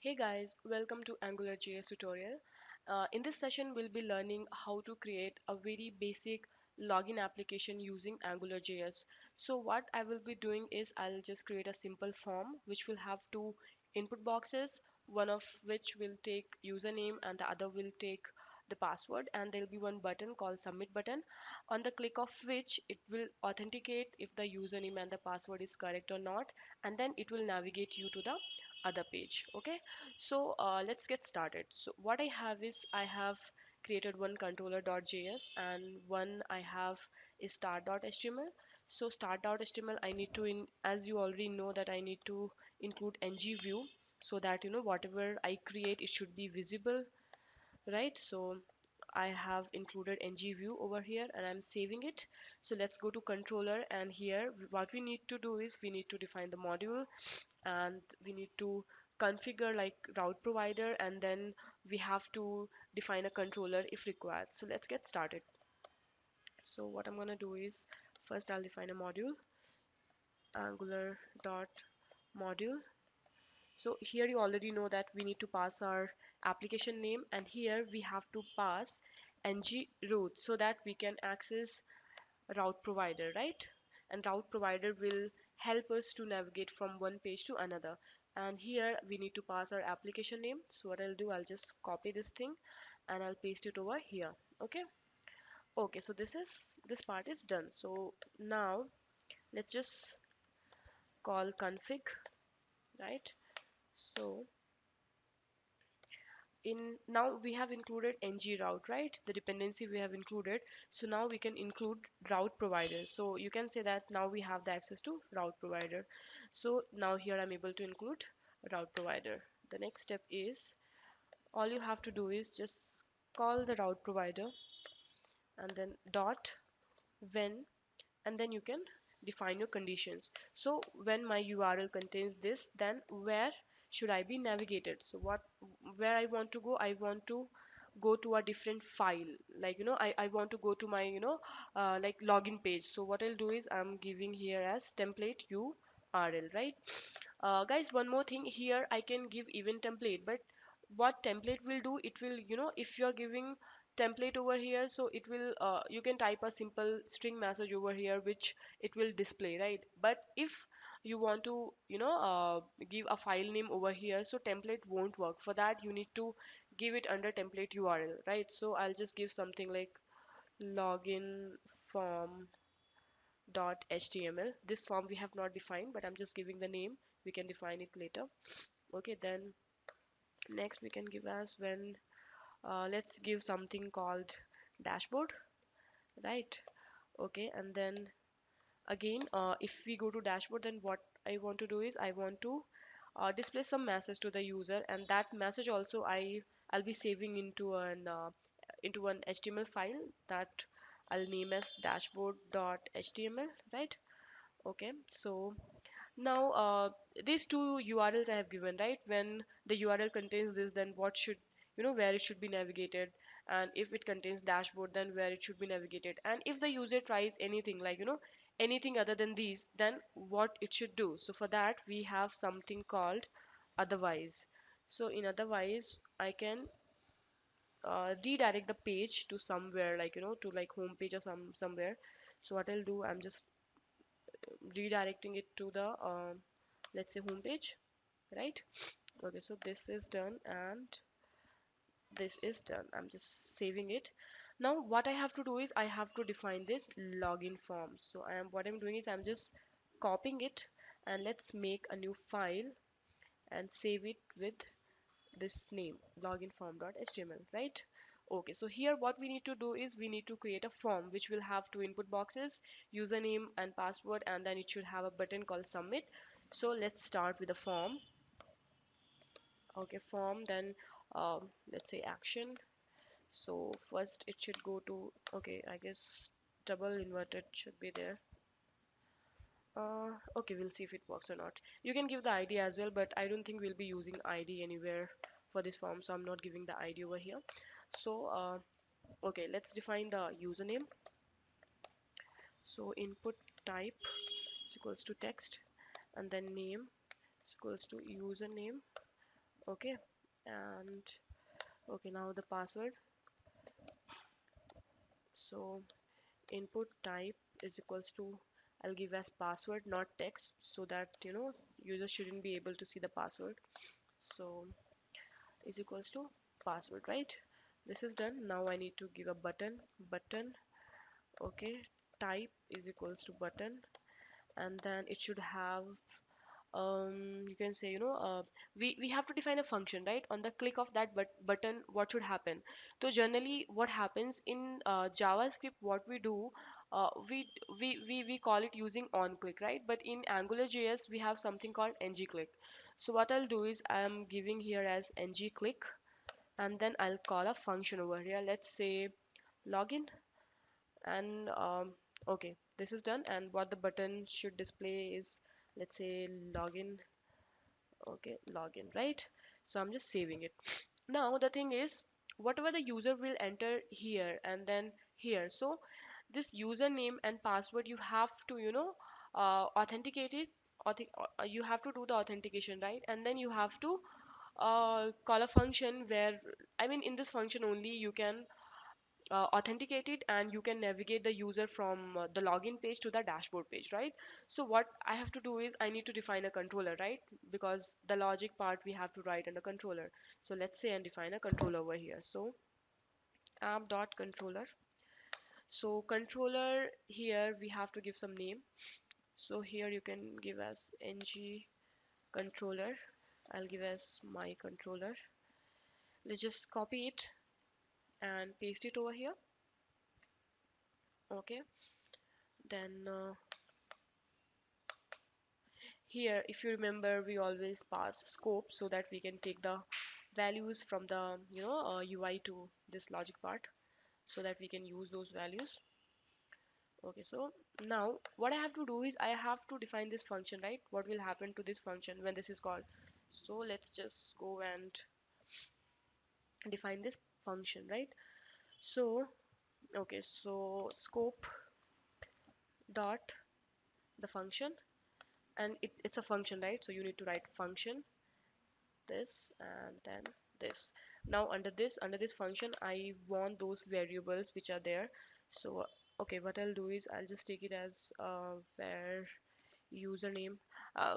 Hey guys, welcome to AngularJS tutorial. In this session, we'll be learning how to create a very basic login application using AngularJS. So what I will be doing is I'll just create a simple form which will have two input boxes, one of which will take username and the other will take the password, and there'll be one button called submit button on the click of which it will authenticate if the username and the password is correct or not, and then it will navigate you to the other page. Okay, so let's get started. So what I have is I have created one controller.js and one I have is start.html. So start.html I need to as you already know that I need to include ngview so that whatever I create it should be visible, right? So I have included ngview over here and I'm saving it. So let's go to controller, and here what we need to do is we need to define the module, and we need to configure like route provider, and then we have to define a controller if required. So let's get started. So what I'm gonna do is first I'll define a module, angular dot module. So here you already know that we need to pass our application name, and here we have to pass ng route so that we can access route provider, right? And route provider will help us to navigate from one page to another. And here we need to pass our application name. So what I'll do, I'll just copy this thing and I'll paste it over here. Okay. Okay, so this part is done. So now let's just call config, right? So in now we have included ng route, right? The dependency we have included. So now we can include route provider. So you can say that now we have the access to route provider. So now here I'm able to include route provider. The next step is all you have to do is just call the route provider and then dot when, and then you can define your conditions. So when my URL contains this, then where should I be navigated? So where I want to go, I want to go to a different file, like I want to go to my like login page. So what I'll do is I'm giving here as template URL, right? Guys, one more thing, here I can give even template, but what template will do, it will if you're giving template over here, so it will you can type a simple string message over here which it will display, right? But if you want to give a file name over here, so template won't work. For that you need to give it under template URL, right? So I'll just give something like login form dot html. This form we have not defined, but I'm just giving the name. We can define it later. Okay, then next we can give as when let's give something called dashboard, right? Okay, and then again if we go to dashboard, then what I want to do is I want to display some message to the user, and that message also I'll be saving into an HTML file that I'll name as dashboard.html, right? Okay, so now these two URLs I have given, right? When the URL contains this, then what should where it should be navigated, and if it contains dashboard, then where it should be navigated. And if the user tries anything like anything other than these, then what it should do. So for that we have something called otherwise. So in otherwise I can redirect the page to somewhere like to like home page or somewhere. So what I'll do, I'm just redirecting it to the let's say home page, right? Okay, so this is done and this is done. I'm just saving it. Now what I have to do is I have to define this login form. So what I'm doing is I'm just copying it, and let's make a new file and save it with this name login form.html, right? Okay, so here what we need to do is we need to create a form which will have two input boxes, username and password, and then it should have a button called submit. So let's start with a form. Okay, form, then let's say action. So first it should go to, okay, I guess double inverted should be there. Okay, we'll see if it works or not. You can give the ID as well, but I don't think we'll be using ID anywhere for this form, so I'm not giving the ID over here. So okay, let's define the username. So input type is equals to text, and then name is equals to username. Okay, and okay, now the password. So input type is equals to, I'll give as password, not text, so that user shouldn't be able to see the password. So is equals to password, right? This is done. Now I need to give a button. Okay, type is equals to button, and then it should have, you can say, we have to define a function, right? On the click of that button, what should happen? So generally what happens in JavaScript, what we do, we call it using on click, right? But in AngularJS we have something called ng click. So what I'll do is I'm giving here as ng click, and then I'll call a function over here, let's say login, and okay, this is done. And what the button should display is, let's say login. Okay, login, right? So I'm just saving it. Now the thing is, whatever the user will enter here and then here, so this username and password you have to authenticate it. You have to do the authentication, right? And then you have to call a function where, I mean, in this function only you can authenticate it, and you can navigate the user from the login page to the dashboard page, right? So what I have to do is I need to define a controller, right? Because the logic part we have to write in the controller. So let's say and define a controller over here. So app.controller. So controller, here we have to give some name. So here you can give as ng controller. I'll give as my controller. Let's just copy it and paste it over here. Okay, then here, if you remember, we always pass scope so that we can take the values from the UI to this logic part, so that we can use those values. Okay, so now what I have to do is I have to define this function, right? What will happen to this function when this is called? So let's just go and define this function, right? So okay, so scope dot the function, and it's a function, right? So you need to write function this and then this. Now under this function I want those variables which are there. So okay, what I'll do is I'll just take it as var username.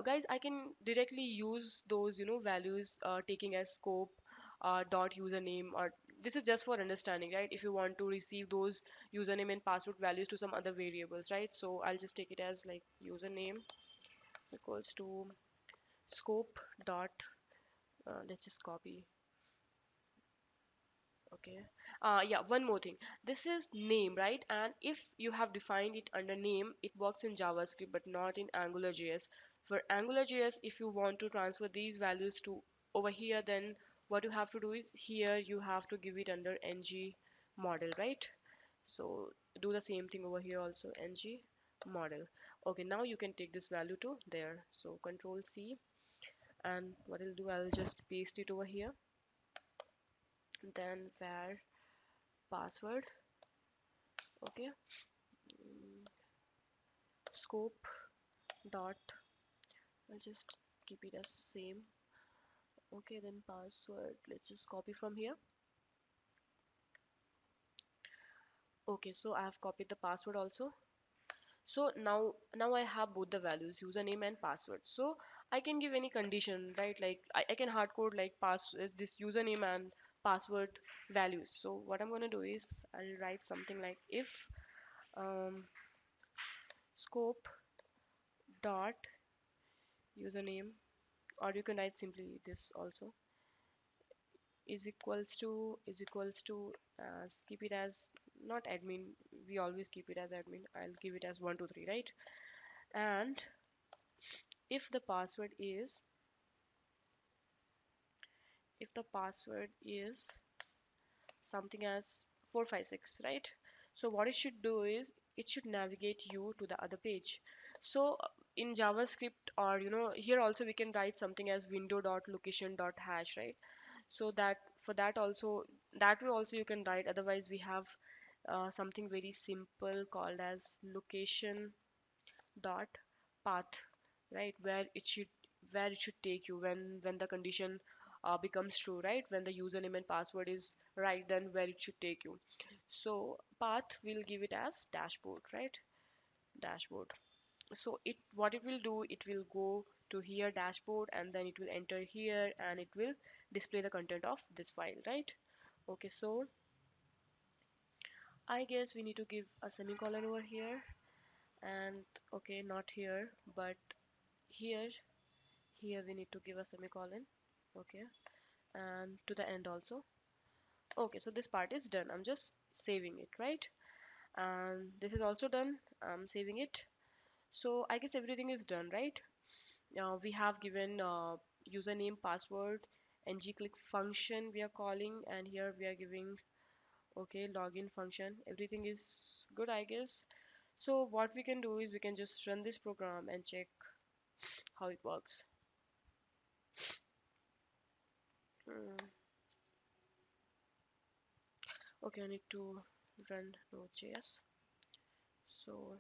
Guys, I can directly use those values, taking as scope dot username, or this is just for understanding, right? If you want to receive those username and password values to some other variables, right? So I'll just take it as like username is equals to scope dot, let's just copy. Okay, yeah, one more thing, this is name, right? And if you have defined it under name, it works in JavaScript but not in AngularJS. For AngularJS, if you want to transfer these values to over here, then what you have to do is here you have to give it under ng model, right? So do the same thing over here also, ng model. Okay, now you can take this value to there. So control C, and what I'll do, I'll just paste it over here, then var password. Okay, scope dot, I'll just keep it as same. Okay, then password, let's just copy from here. Okay, so I have copied the password also. So now I have both the values, username and password. So I can give any condition, right? Like I can hard code like pass this username and password values. So what I'm gonna do is I'll write something like if scope dot username, or you can write simply this also, is equals to keep it as not admin, we always keep it as admin, I'll give it as 123, right? And if the password is if the password is something as 456, right? So what it should do is it should navigate you to the other page. So in JavaScript, or here also we can write something as window.location.hash, right? So that for that also, that way also you can write. Otherwise we have something very simple called as location dot path, right? Where it should take you when the condition becomes true, right? When the username and password is right, then where it should take you. So path will give it as dashboard, right? Dashboard. So it, what it will do, it will go to here dashboard, and then it will enter here, and it will display the content of this file, right? Okay, so I guess we need to give a semicolon over here, and okay, not here, but here. Here we need to give a semicolon. Okay, and to the end also. Okay, so this part is done. I'm just saving it, right? And this is also done. I'm saving it. So I guess everything is done, right? We have given username, password, ngClick function we are calling, and here we are giving okay login function. Everything is good, I guess. So what we can do is we can just run this program and check how it works. Mm, okay, I need to run Node.js. So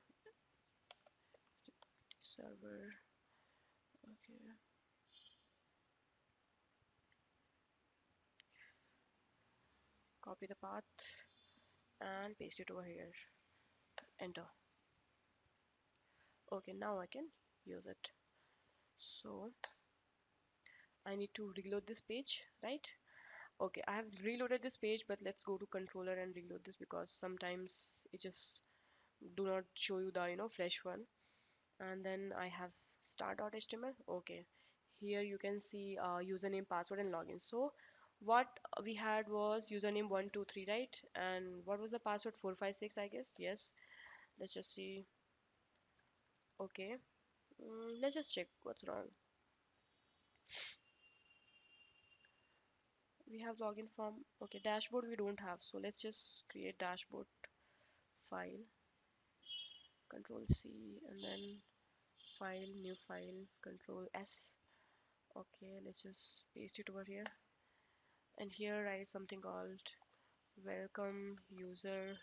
server, okay, copy the path and paste it over here. Enter. Okay, now I can use it. So I need to reload this page, right? Okay, I have reloaded this page, but let's go to controller and reload this because sometimes it just do not show you the fresh one. And then I have start.html. Okay, here you can see username, password, and login. So what we had was username 123, right? And what was the password? 456, I guess. Yes. Let's just see. Okay. Let's just check what's wrong. We have login form. Okay, dashboard we don't have. So let's just create dashboard file. Control C and then file, new file, Control S. Okay, let's just paste it over here. And here write something called welcome user,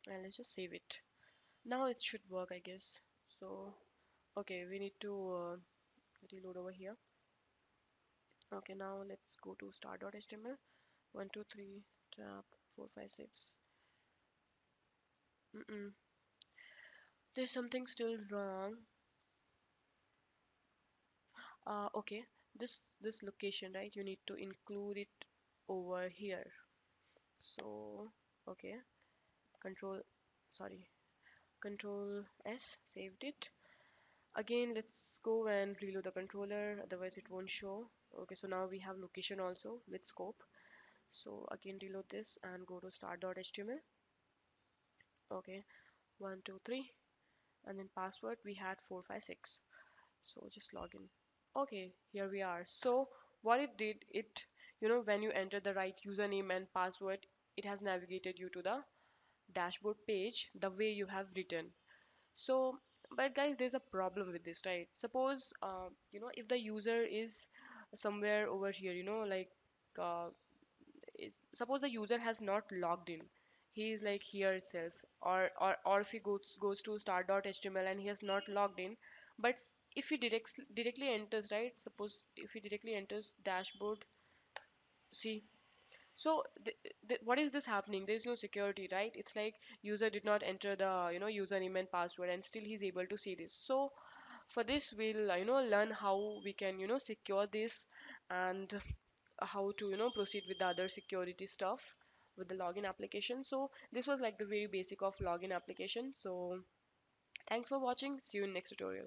and let's just save it. Now it should work, I guess. So okay, we need to reload over here. Okay, now let's go to start.html. 123 tab 456. Mm-mm. There's something still wrong. Okay, this location, right? You need to include it over here. So okay, control, sorry, control S, saved it. Again, let's go and reload the controller, otherwise it won't show. Okay, so now we have location also with scope. So again, reload this and go to start.html. Okay, 123, and then password we had 456. So just log in. Okay, here we are. So what it did, it, when you enter the right username and password, it has navigated you to the dashboard page the way you have written. So, but guys, there's a problem with this, right? Suppose, if the user is somewhere over here, like, uh, suppose the user has not logged in. He is like here itself, or if he goes to start.html and he has not logged in, but if he directly enters, right? Suppose if he directly enters dashboard, see, so what is this happening? There is no security, right? It's like user did not enter the username and password, and still he's able to see this. So for this, we'll learn how we can secure this, and how to proceed with the other security stuff with the login application. So this was like the very basic of login application. So thanks for watching. See you in next tutorial.